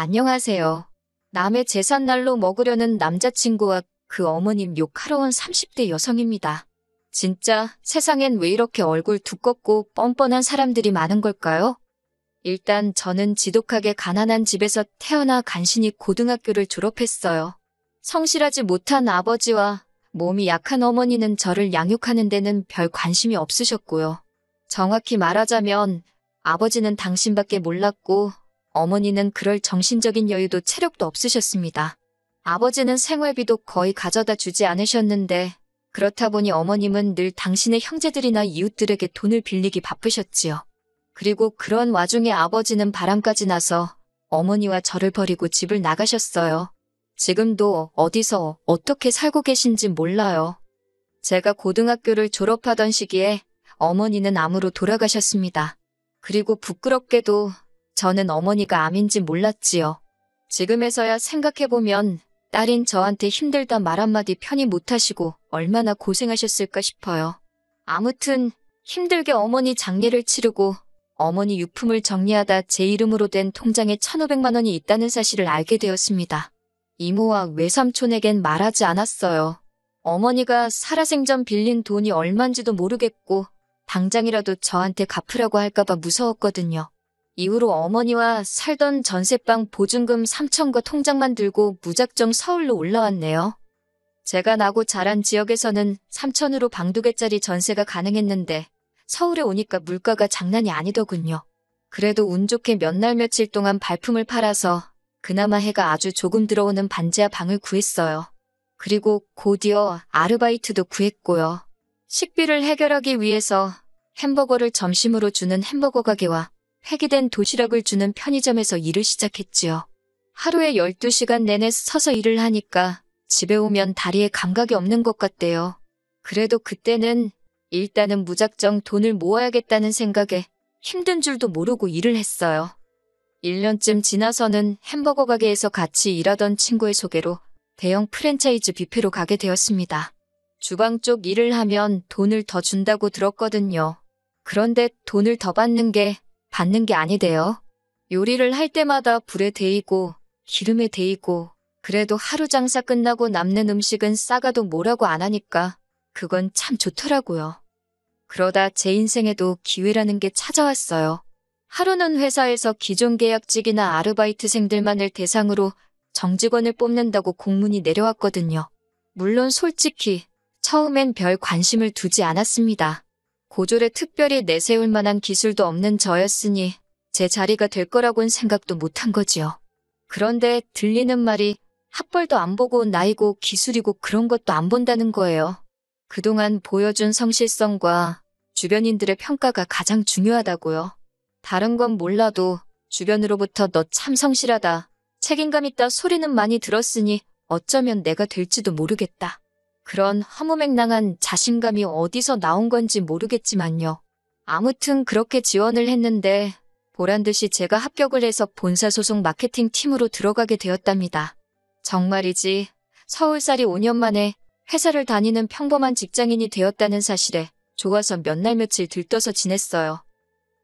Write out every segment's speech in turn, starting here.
안녕하세요. 남의 제삿날로 먹으려는 남자친구와 그 어머님 욕하러 온 30대 여성입니다. 진짜 세상엔 왜 이렇게 얼굴 두껍고 뻔뻔한 사람들이 많은 걸까요? 일단 저는 지독하게 가난한 집에서 태어나 간신히 고등학교를 졸업했어요. 성실하지 못한 아버지와 몸이 약한 어머니는 저를 양육하는 데는 별 관심이 없으셨고요. 정확히 말하자면 아버지는 당신밖에 몰랐고 어머니는 그럴 정신적인 여유도 체력도 없으셨습니다. 아버지는 생활비도 거의 가져다 주지 않으셨는데 그렇다 보니 어머님은 늘 당신의 형제들이나 이웃들에게 돈을 빌리기 바쁘셨지요. 그리고 그런 와중에 아버지는 바람까지 나서 어머니와 저를 버리고 집을 나가셨어요. 지금도 어디서 어떻게 살고 계신지 몰라요. 제가 고등학교를 졸업하던 시기에 어머니는 암으로 돌아가셨습니다. 그리고 부끄럽게도 저는 어머니가 암인지 몰랐지요. 지금에서야 생각해보면 딸인 저한테 힘들다 말 한마디 편히 못하시고 얼마나 고생하셨을까 싶어요. 아무튼 힘들게 어머니 장례를 치르고 어머니 유품을 정리하다 제 이름으로 된 통장에 1,500만 원이 있다는 사실을 알게 되었습니다. 이모와 외삼촌에겐 말하지 않았어요. 어머니가 살아생전 빌린 돈이 얼만지도 모르겠고 당장이라도 저한테 갚으라고 할까봐 무서웠거든요. 이후로 어머니와 살던 전세방 보증금 3천과 통장만 들고 무작정 서울로 올라왔네요. 제가 나고 자란 지역에서는 3천으로 방 2개짜리 전세가 가능했는데 서울에 오니까 물가가 장난이 아니더군요. 그래도 운 좋게 몇 날 며칠 동안 발품을 팔아서 그나마 해가 아주 조금 들어오는 반지하 방을 구했어요. 그리고 곧이어 아르바이트도 구했고요. 식비를 해결하기 위해서 햄버거를 점심으로 주는 햄버거 가게와 폐기된 도시락을 주는 편의점에서 일을 시작했지요. 하루에 12시간 내내 서서 일을 하니까 집에 오면 다리에 감각이 없는 것 같대요. 그래도 그때는 일단은 무작정 돈을 모아야겠다는 생각에 힘든 줄도 모르고 일을 했어요. 1년쯤 지나서는 햄버거 가게에서 같이 일하던 친구의 소개로 대형 프랜차이즈 뷔페로 가게 되었습니다. 주방 쪽 일을 하면 돈을 더 준다고 들었거든요. 그런데 돈을 더 받는 게 아니대요. 요리를 할 때마다 불에 데이고 기름에 데이고 그래도 하루 장사 끝나고 남는 음식은 싸가도 뭐라고 안 하니까 그건 참 좋더라고요. 그러다 제 인생에도 기회라는 게 찾아왔어요. 하루는 회사에서 기존 계약직이나 아르바이트생들만을 대상으로 정직원을 뽑는다고 공문이 내려왔거든요. 물론 솔직히 처음엔 별 관심을 두지 않았습니다. 고졸에 특별히 내세울 만한 기술도 없는 저였으니 제 자리가 될 거라고는 생각도 못한 거지요. 그런데 들리는 말이 학벌도 안 보고 나이고 기술이고 그런 것도 안 본다는 거예요. 그동안 보여준 성실성과 주변인들의 평가가 가장 중요하다고요. 다른 건 몰라도 주변으로부터 너 참 성실하다, 책임감 있다 소리는 많이 들었으니 어쩌면 내가 될지도 모르겠다. 그런 허무맹랑한 자신감이 어디서 나온 건지 모르겠지만요. 아무튼 그렇게 지원을 했는데 보란듯이 제가 합격을 해서 본사 소속 마케팅 팀으로 들어가게 되었답니다. 정말이지 서울살이 5년 만에 회사를 다니는 평범한 직장인이 되었다는 사실에 좋아서 몇 날 며칠 들떠서 지냈어요.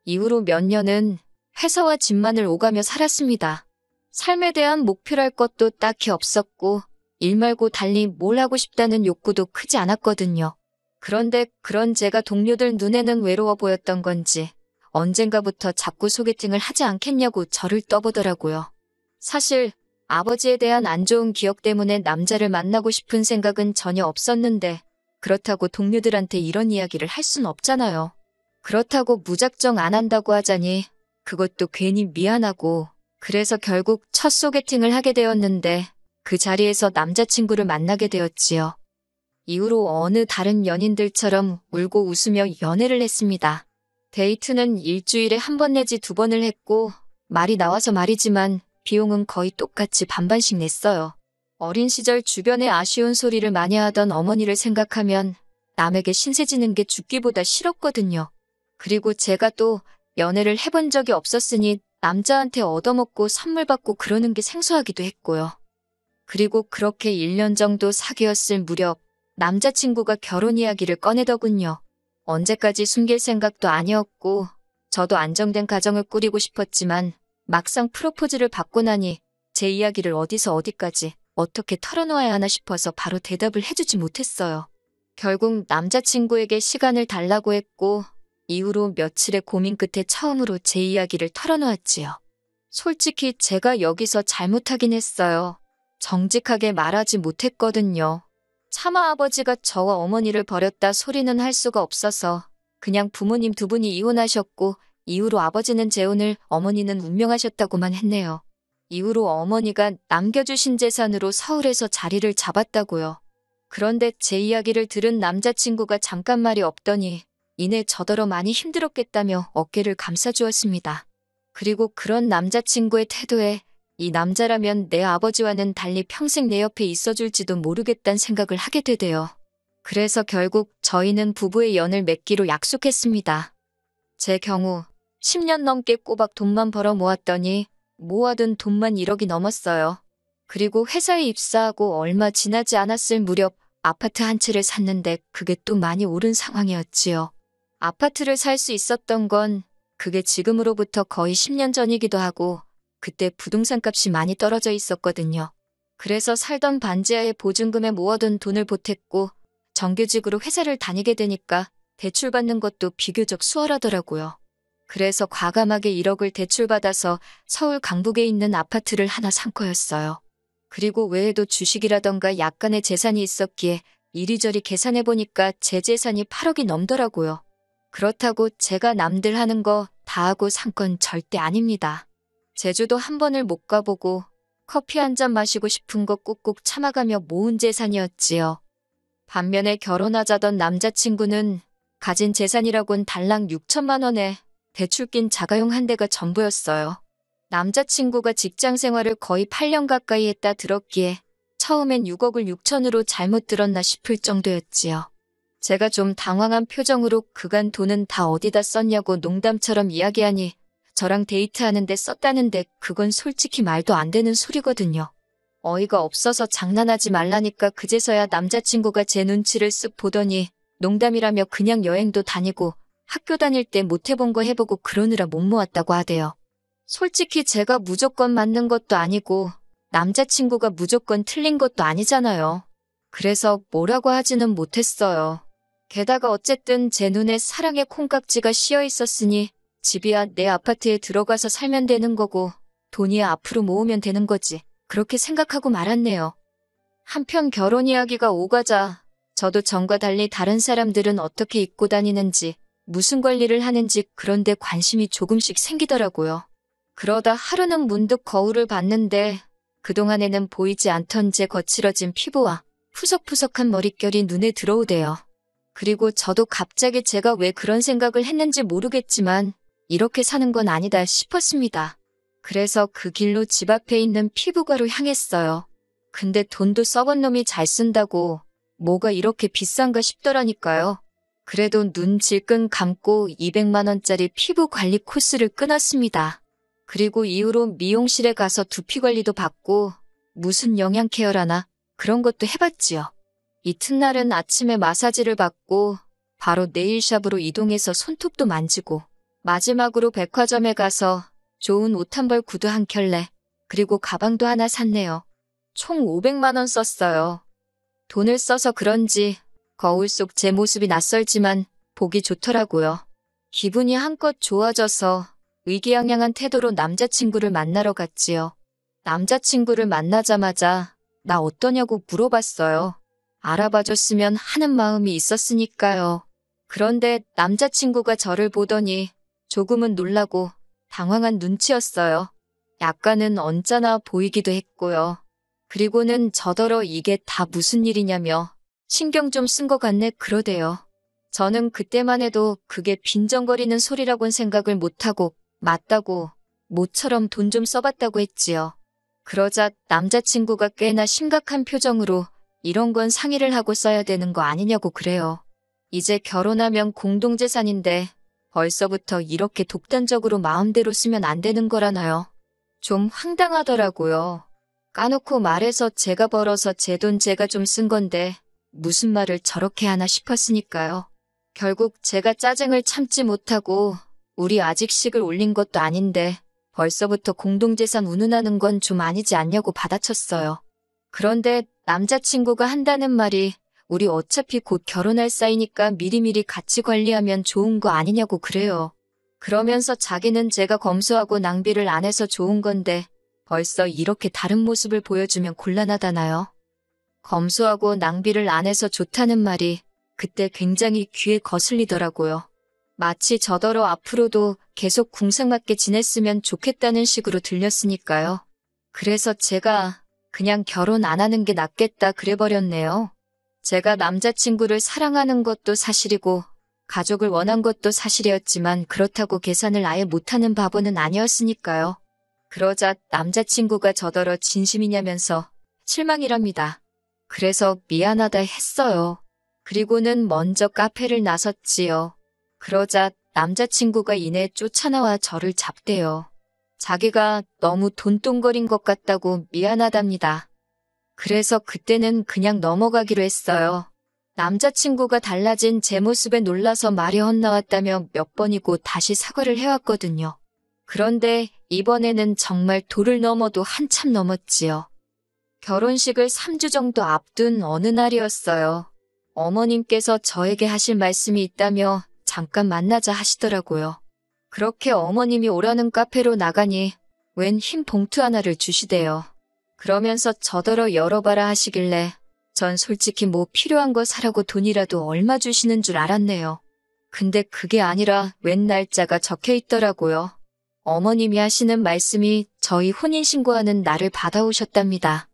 이후로 몇 년은 회사와 집만을 오가며 살았습니다. 삶에 대한 목표랄 것도 딱히 없었고 일 말고 달리 뭘 하고 싶다는 욕구도 크지 않았거든요. 그런데 그런 제가 동료들 눈에는 외로워 보였던 건지 언젠가부터 자꾸 소개팅을 하지 않겠냐고 저를 떠보더라고요. 사실 아버지에 대한 안 좋은 기억 때문에 남자를 만나고 싶은 생각은 전혀 없었는데 그렇다고 동료들한테 이런 이야기를 할 순 없잖아요. 그렇다고 무작정 안 한다고 하자니 그것도 괜히 미안하고 그래서 결국 첫 소개팅을 하게 되었는데 그 자리에서 남자친구를 만나게 되었지요. 이후로 어느 다른 연인들처럼 울고 웃으며 연애를 했습니다. 데이트는 일주일에 1번 내지 2번을 했고 말이 나와서 말이지만 비용은 거의 똑같이 반반씩 냈어요. 어린 시절 주변에 아쉬운 소리를 많이 하던 어머니를 생각하면 남에게 신세 지는 게 죽기보다 싫었거든요. 그리고 제가 또 연애를 해본 적이 없었으니 남자한테 얻어먹고 선물 받고 그러는 게 생소하기도 했고요. 그리고 그렇게 1년 정도 사귀었을 무렵 남자친구가 결혼 이야기를 꺼내더군요. 언제까지 숨길 생각도 아니었고 저도 안정된 가정을 꾸리고 싶었지만 막상 프로포즈를 받고 나니 제 이야기를 어디서 어디까지 어떻게 털어놓아야 하나 싶어서 바로 대답을 해주지 못했어요. 결국 남자친구에게 시간을 달라고 했고 이후로 며칠의 고민 끝에 처음으로 제 이야기를 털어놓았지요. 솔직히 제가 여기서 잘못하긴 했어요. 정직하게 말하지 못했거든요. 차마 아버지가 저와 어머니를 버렸다 소리는 할 수가 없어서 그냥 부모님 두 분이 이혼하셨고 이후로 아버지는 재혼을, 어머니는 운명하셨다고만 했네요. 이후로 어머니가 남겨주신 재산으로 서울에서 자리를 잡았다고요. 그런데 제 이야기를 들은 남자친구가 잠깐 말이 없더니 이내 저더러 많이 힘들었겠다며 어깨를 감싸주었습니다. 그리고 그런 남자친구의 태도에 이 남자라면 내 아버지와는 달리 평생 내 옆에 있어줄지도 모르겠다는 생각을 하게 되대요. 그래서 결국 저희는 부부의 연을 맺기로 약속했습니다. 제 경우 10년 넘게 꼬박 돈만 벌어 모았더니 모아둔 돈만 1억이 넘었어요. 그리고 회사에 입사하고 얼마 지나지 않았을 무렵 아파트 한 채를 샀는데 그게 또 많이 오른 상황이었지요. 아파트를 살 수 있었던 건 그게 지금으로부터 거의 10년 전이기도 하고 그때 부동산 값이 많이 떨어져 있었거든요. 그래서 살던 반지하에 보증금에 모아둔 돈을 보탰고 정규직으로 회사를 다니게 되니까 대출받는 것도 비교적 수월하더라고요. 그래서 과감하게 1억을 대출받아서 서울 강북에 있는 아파트를 하나 산 거였어요. 그리고 외에도 주식이라던가 약간의 재산이 있었기에 이리저리 계산해보니까 제 재산이 8억이 넘더라고요. 그렇다고 제가 남들 하는 거 다 하고 산 건 절대 아닙니다. 제주도 한 번을 못 가보고 커피 한 잔 마시고 싶은 거 꾹꾹 참아가며 모은 재산이었지요. 반면에 결혼하자던 남자친구는 가진 재산이라곤 달랑 6천만 원에 대출 낀 자가용 한 대가 전부였어요. 남자친구가 직장 생활을 거의 8년 가까이 했다 들었기에 처음엔 6억을 6천으로 잘못 들었나 싶을 정도였지요. 제가 좀 당황한 표정으로 그간 돈은 다 어디다 썼냐고 농담처럼 이야기하니 저랑 데이트하는데 썼다는데 그건 솔직히 말도 안 되는 소리거든요. 어이가 없어서 장난하지 말라니까 그제서야 남자친구가 제 눈치를 쓱 보더니 농담이라며 그냥 여행도 다니고 학교 다닐 때 못 해본 거 해보고 그러느라 못 모았다고 하대요. 솔직히 제가 무조건 맞는 것도 아니고 남자친구가 무조건 틀린 것도 아니잖아요. 그래서 뭐라고 하지는 못했어요. 게다가 어쨌든 제 눈에 사랑의 콩깍지가 씌어 있었으니 집이야 내 아파트에 들어가서 살면 되는 거고 돈이야 앞으로 모으면 되는 거지. 그렇게 생각하고 말았네요. 한편 결혼 이야기가 오가자 저도 전과 달리 다른 사람들은 어떻게 입고 다니는지 무슨 관리를 하는지 그런 데 관심이 조금씩 생기더라고요. 그러다 하루는 문득 거울을 봤는데 그동안에는 보이지 않던 제 거칠어진 피부와 푸석푸석한 머릿결이 눈에 들어오대요. 그리고 저도 갑자기 제가 왜 그런 생각을 했는지 모르겠지만 이렇게 사는 건 아니다 싶었습니다. 그래서 그 길로 집 앞에 있는 피부과로 향했어요. 근데 돈도 썩은 놈이 잘 쓴다고 뭐가 이렇게 비싼가 싶더라니까요. 그래도 눈 질끈 감고 200만 원짜리 피부 관리 코스를 끊었습니다. 그리고 이후로 미용실에 가서 두피 관리도 받고 무슨 영양 케어라나 그런 것도 해봤지요. 이튿날은 아침에 마사지를 받고 바로 네일샵으로 이동해서 손톱도 만지고 마지막으로 백화점에 가서 좋은 옷 한 벌 구두 한 켤레 그리고 가방도 하나 샀네요. 총 500만 원 썼어요. 돈을 써서 그런지 거울 속 제 모습이 낯설지만 보기 좋더라고요. 기분이 한껏 좋아져서 의기양양한 태도로 남자친구를 만나러 갔지요. 남자친구를 만나자마자 나 어떠냐고 물어봤어요. 알아봐줬으면 하는 마음이 있었으니까요. 그런데 남자친구가 저를 보더니 조금은 놀라고 당황한 눈치였어요. 약간은 언짢아 보이기도 했고요. 그리고는 저더러 이게 다 무슨 일이냐며 신경 좀 쓴 것 같네 그러대요. 저는 그때만 해도 그게 빈정거리는 소리라곤 생각을 못하고 맞다고 모처럼 돈 좀 써봤다고 했지요. 그러자 남자친구가 꽤나 심각한 표정으로 이런 건 상의를 하고 써야 되는 거 아니냐고 그래요. 이제 결혼하면 공동재산인데 벌써부터 이렇게 독단적으로 마음대로 쓰면 안 되는 거라나요? 좀 황당하더라고요. 까놓고 말해서 제가 벌어서 제 돈 제가 좀 쓴 건데 무슨 말을 저렇게 하나 싶었으니까요. 결국 제가 짜증을 참지 못하고 우리 아직식을 올린 것도 아닌데 벌써부터 공동재산 운운하는 건 좀 아니지 않냐고 받아쳤어요. 그런데 남자친구가 한다는 말이 우리 어차피 곧 결혼할 사이니까 미리미리 같이 관리하면 좋은 거 아니냐고 그래요. 그러면서 자기는 제가 검소하고 낭비를 안 해서 좋은 건데 벌써 이렇게 다른 모습을 보여주면 곤란하다나요? 검소하고 낭비를 안 해서 좋다는 말이 그때 굉장히 귀에 거슬리더라고요. 마치 저더러 앞으로도 계속 궁상맞게 지냈으면 좋겠다는 식으로 들렸으니까요. 그래서 제가 그냥 결혼 안 하는 게 낫겠다 그래버렸네요. 제가 남자친구를 사랑하는 것도 사실이고 가족을 원한 것도 사실이었지만 그렇다고 계산을 아예 못하는 바보는 아니었으니까요. 그러자 남자친구가 저더러 진심이냐면서 실망이랍니다. 그래서 미안하다 했어요. 그리고는 먼저 카페를 나섰지요. 그러자 남자친구가 이내 쫓아나와 저를 잡대요. 자기가 너무 돈똥거린 것 같다고 미안하답니다. 그래서 그때는 그냥 넘어가기로 했어요. 남자친구가 달라진 제 모습에 놀라서 말이 헛나왔다며 몇 번이고 다시 사과를 해왔거든요. 그런데 이번에는 정말 도를 넘어도 한참 넘었지요. 결혼식을 3주 정도 앞둔 어느 날이었어요. 어머님께서 저에게 하실 말씀이 있다며 잠깐 만나자 하시더라고요. 그렇게 어머님이 오라는 카페로 나가니 웬 흰 봉투 하나를 주시대요. 그러면서 저더러 열어봐라 하시길래 전 솔직히 뭐 필요한 거 사라고 돈이라도 얼마 주시는 줄 알았네요. 근데 그게 아니라 웬 날짜가 적혀 있더라고요. 어머님이 하시는 말씀이 저희 혼인신고하는 날을 받아오셨답니다.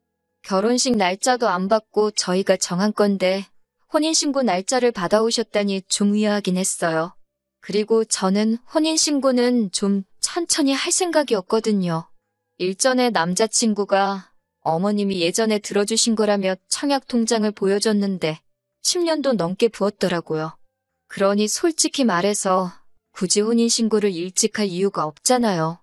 결혼식 날짜도 안 받고 저희가 정한 건데 혼인신고 날짜를 받아오셨다니 좀 의아하긴 했어요. 그리고 저는 혼인신고는 좀 천천히 할 생각이었거든요. 일전에 남자친구가 어머님이 예전에 들어주신 거라며 청약통장을 보여줬는데 10년도 넘게 부었더라고요. 그러니 솔직히 말해서 굳이 혼인신고를 일찍 할 이유가 없잖아요.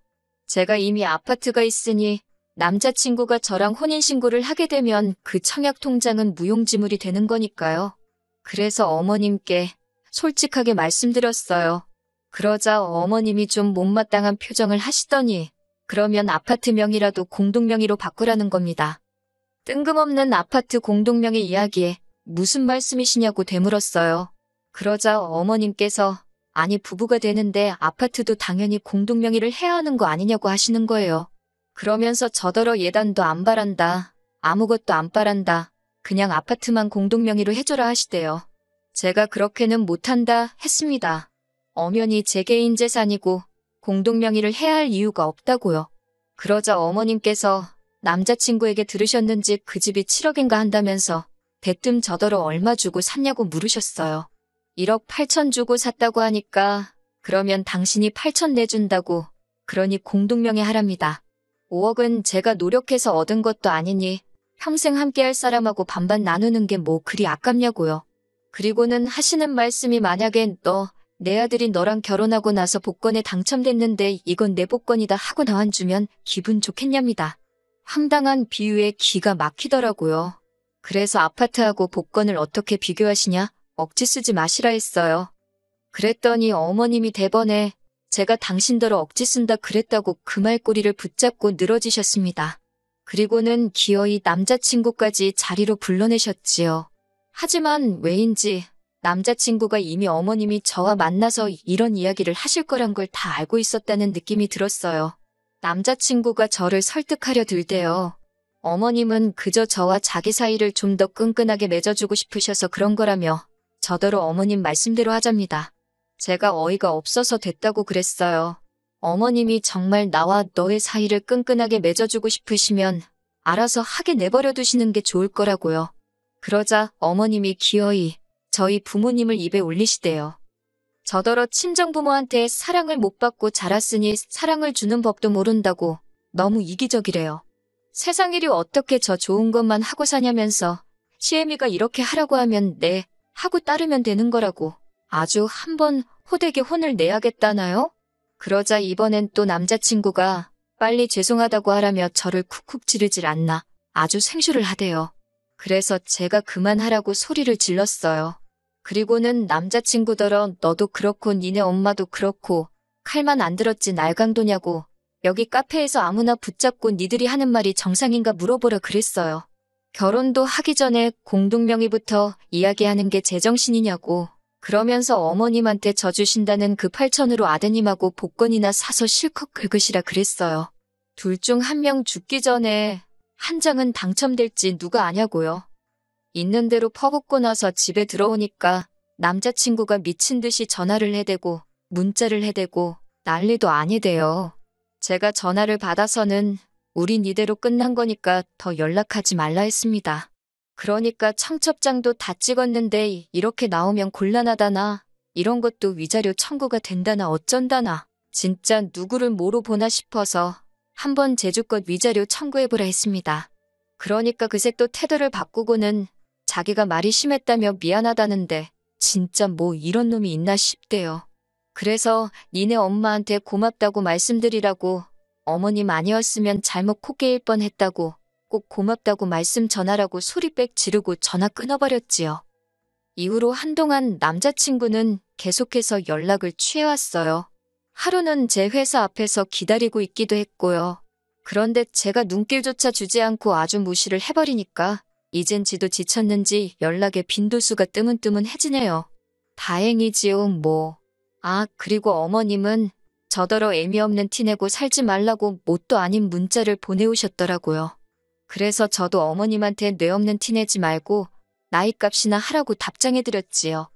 제가 이미 아파트가 있으니 남자친구가 저랑 혼인신고를 하게 되면 그 청약통장은 무용지물이 되는 거니까요. 그래서 어머님께 솔직하게 말씀드렸어요. 그러자 어머님이 좀 못마땅한 표정을 하시더니 그러면 아파트 명의라도 공동명의로 바꾸라는 겁니다. 뜬금없는 아파트 공동명의 이야기에 무슨 말씀이시냐고 되물었어요. 그러자 어머님께서 아니 부부가 되는데 아파트도 당연히 공동명의를 해야 하는 거 아니냐고 하시는 거예요. 그러면서 저더러 예단도 안 바란다. 아무것도 안 바란다. 그냥 아파트만 공동명의로 해줘라 하시대요. 제가 그렇게는 못한다 했습니다. 엄연히 제 개인 재산이고 공동명의를 해야 할 이유가 없다고요. 그러자 어머님께서 남자친구에게 들으셨는지 그 집이 7억인가 한다면서 대뜸 저더러 얼마 주고 샀냐고 물으셨어요. 1억 8천 주고 샀다고 하니까 그러면 당신이 8천 내준다고 그러니 공동명의 하랍니다. 5억은 제가 노력해서 얻은 것도 아니니 평생 함께할 사람하고 반반 나누는 게 뭐 그리 아깝냐고요. 그리고는 하시는 말씀이 만약에 내 아들이 너랑 결혼하고 나서 복권에 당첨됐는데 이건 내 복권이다 하고 나와주면 기분 좋겠냐입니다. 황당한 비유에 기가 막히더라고요. 그래서 아파트하고 복권을 어떻게 비교하시냐? 억지 쓰지 마시라 했어요. 그랬더니 어머님이 대번에 제가 당신더러 억지 쓴다 그랬다고 그 말꼬리를 붙잡고 늘어지셨습니다. 그리고는 기어이 남자친구까지 자리로 불러내셨지요. 하지만 왜인지 남자친구가 이미 어머님이 저와 만나서 이런 이야기를 하실 거란 걸 다 알고 있었다는 느낌이 들었어요. 남자친구가 저를 설득하려 들대요. 어머님은 그저 저와 자기 사이를 좀 더 끈끈하게 맺어주고 싶으셔서 그런 거라며 저더러 어머님 말씀대로 하잡니다. 제가 어이가 없어서 됐다고 그랬어요. 어머님이 정말 나와 너의 사이를 끈끈하게 맺어주고 싶으시면 알아서 하게 내버려 두시는 게 좋을 거라고요. 그러자 어머님이 기어이 저희 부모님을 입에 올리시대요. 저더러 친정부모한테 사랑을 못 받고 자랐으니 사랑을 주는 법도 모른다고 너무 이기적이래요. 세상 일이 어떻게 저 좋은 것만 하고 사냐면서 시애미가 이렇게 하라고 하면 네 하고 따르면 되는 거라고 아주 한번 호되게 혼을 내야겠다나요? 그러자 이번엔 또 남자친구가 빨리 죄송하다고 하라며 저를 쿡쿡 지르질 않나 아주 생쇼를 하대요. 그래서 제가 그만하라고 소리를 질렀어요. 그리고는 남자친구더러 너도 그렇고 니네 엄마도 그렇고 칼만 안 들었지 날강도냐고 여기 카페에서 아무나 붙잡고 니들이 하는 말이 정상인가 물어보라 그랬어요. 결혼도 하기 전에 공동명의부터 이야기하는 게 제정신이냐고. 그러면서 어머님한테 져주신다는 그 8천으로 아드님하고 복권이나 사서 실컷 긁으시라 그랬어요. 둘 중 한 명 죽기 전에 한 장은 당첨될지 누가 아냐고요. 있는 대로 퍼붓고 나서 집에 들어오니까 남자친구가 미친 듯이 전화를 해대고 문자를 해대고 난리도 아니대요. 제가 전화를 받아서는 우린 이대로 끝난 거니까 더 연락하지 말라 했습니다. 그러니까 청첩장도 다 찍었는데 이렇게 나오면 곤란하다나 이런 것도 위자료 청구가 된다나 어쩐다나 진짜 누구를 뭐로 보나 싶어서 한번 제주껏 위자료 청구해보라 했습니다. 그러니까 그새 또 태도를 바꾸고는 자기가 말이 심했다며 미안하다는데 진짜 뭐 이런 놈이 있나 싶대요. 그래서 니네 엄마한테 고맙다고 말씀드리라고 어머님 아니었으면 잘못 코 깨일 뻔했다고 꼭 고맙다고 말씀 전하라고 소리 빽 지르고 전화 끊어버렸지요. 이후로 한동안 남자친구는 계속해서 연락을 취해왔어요. 하루는 제 회사 앞에서 기다리고 있기도 했고요. 그런데 제가 눈길조차 주지 않고 아주 무시를 해버리니까 이젠 지도 지쳤는지 연락에 빈도수가 뜨문뜨문해지네요. 다행이지요, 뭐. 아, 그리고 어머님은 저더러 애미 없는 티 내고 살지 말라고 뭣도 아닌 문자를 보내오셨더라고요. 그래서 저도 어머님한테 뇌 없는 티 내지 말고 나이값이나 하라고 답장해드렸지요.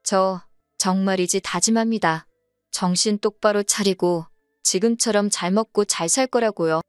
저 정말이지 다짐합니다. 정신 똑바로 차리고 지금처럼 잘 먹고 잘 살 거라고요.